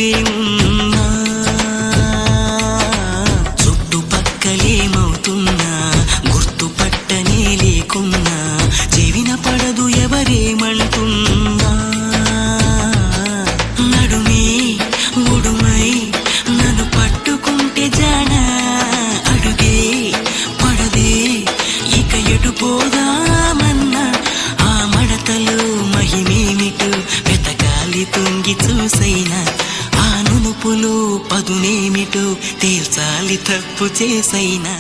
ఎదురేమున్నా చుట్టుపక్కలేమవుతున్నా గుర్తుపట్టనే లేకున్నా చెవిన పడదు ఎవరేమంటున్నా నడుమే ఒడుమై నన్ను పట్టుకుంటే జానా అడుగే పడదే ఇక ఎటు పోదామన్నా ఆ మడతలో మహిమేమిటో వెతకాలి తొంగి చూసైనా ఆ నునుపులో పదునేమిటో తేల్చాలి తప్పు చేసైనా